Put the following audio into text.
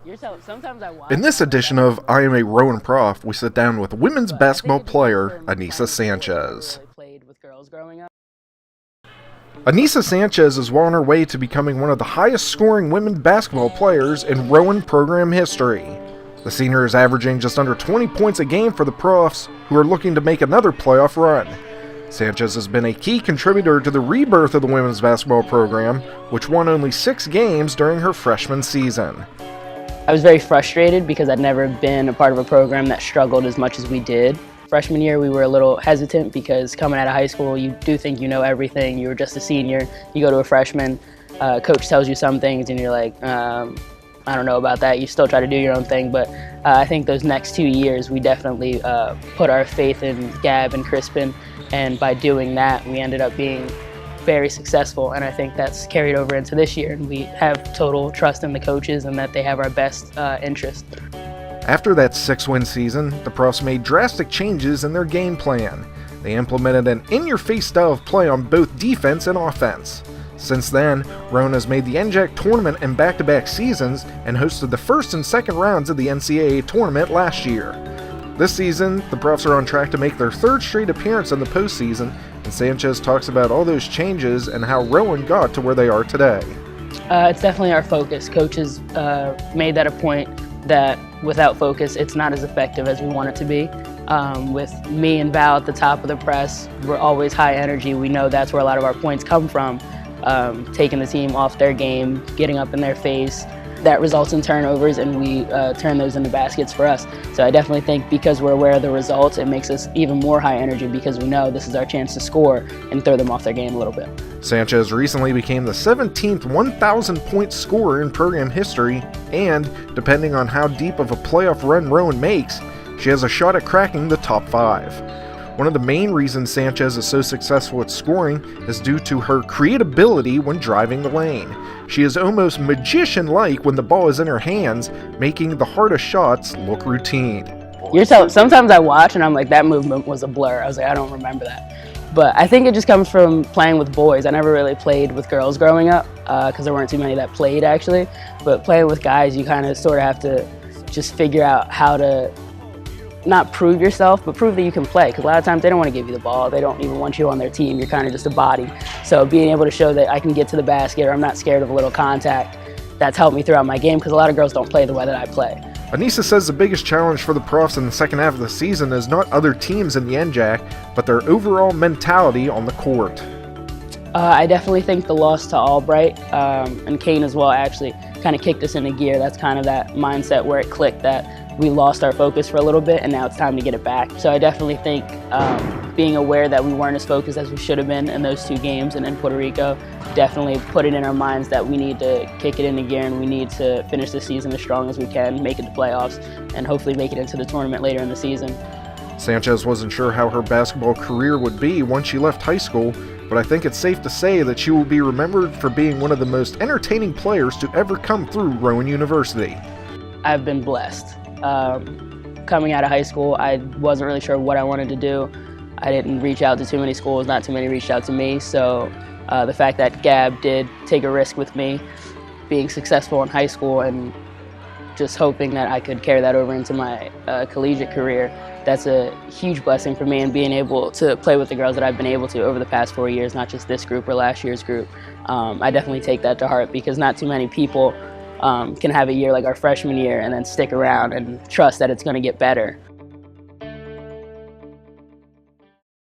In this edition of I Am a Rowan Prof, we sit down with women's basketball player Anyssa Sanchez. Anyssa Sanchez is well on her way to becoming one of the highest scoring women basketball players in Rowan program history. The senior is averaging just under 20 points a game for the Profs, who are looking to make another playoff run. Sanchez has been a key contributor to the rebirth of the women's basketball program, which won only 6 games during her freshman season. I was very frustrated because I'd never been a part of a program that struggled as much as we did. Freshman year, we were a little hesitant because coming out of high school, you do think you know everything. You were just a senior. You go to a freshman, coach tells you some things, and you're like, I don't know about that. You still try to do your own thing, but I think those next 2 years, we definitely put our faith in Gab and Crispin, and by doing that, we ended up being very successful, and I think that's carried over into this year, and we have total trust in the coaches and that they have our best interest. After that 6-win season, the Profs made drastic changes in their game plan. They implemented an in-your-face style of play on both defense and offense. Since then, Rowan has made the NJAC tournament in back-to-back seasons and hosted the first and second rounds of the NCAA tournament last year. This season, the Profs are on track to make their 3rd straight appearance in the postseason, and Sanchez talks about all those changes and how Rowan got to where they are today. It's definitely our focus. Coaches made that a point that without focus, it's not as effective as we want it to be. With me and Val at the top of the press, we're always high energy. We know that's where a lot of our points come from, taking the team off their game, getting up in their face. That results in turnovers, and we turn those into baskets for us. So I definitely think because we're aware of the results, it makes us even more high energy because we know this is our chance to score and throw them off their game a little bit. Sanchez recently became the 17th 1,000-point scorer in program history, and depending on how deep of a playoff run Rowan makes, she has a shot at cracking the top 5. One of the main reasons Sanchez is so successful at scoring is due to her creativity when driving the lane. She is almost magician-like when the ball is in her hands, making the hardest shots look routine. Sometimes I watch and I'm like, that movement was a blur. I was like, I don't remember that. But I think it just comes from playing with boys. I never really played with girls growing up because there weren't too many that played actually. But playing with guys, you kind of sort of have to just figure out how to not prove yourself, but prove that you can play. Because a lot of times they don't want to give you the ball. They don't even want you on their team. You're kind of just a body. So being able to show that I can get to the basket or I'm not scared of a little contact, that's helped me throughout my game because a lot of girls don't play the way that I play. Anyssa says the biggest challenge for the Profs in the second half of the season is not other teams in the NJAC, but their overall mentality on the court. I definitely think the loss to Albright and Kane as well actually kind of kicked us into gear. That's kind of that mindset where it clicked that we lost our focus for a little bit and now it's time to get it back. So I definitely think being aware that we weren't as focused as we should have been in those 2 games and in Puerto Rico definitely put it in our minds that we need to kick it into gear and we need to finish the season as strong as we can, make it to playoffs, and hopefully make it into the tournament later in the season. Sanchez wasn't sure how her basketball career would be once she left high school, but I think it's safe to say that she will be remembered for being one of the most entertaining players to ever come through Rowan University. I've been blessed. Coming out of high school, I wasn't really sure what I wanted to do. I didn't reach out to too many schools, not too many reached out to me, so the fact that Gab did take a risk with me, being successful in high school and just hoping that I could carry that over into my collegiate career, that's a huge blessing for me, and being able to play with the girls that I've been able to over the past 4 years, not just this group or last year's group. I definitely take that to heart because not too many people can have a year like our freshman year and then stick around and trust that it's going to get better.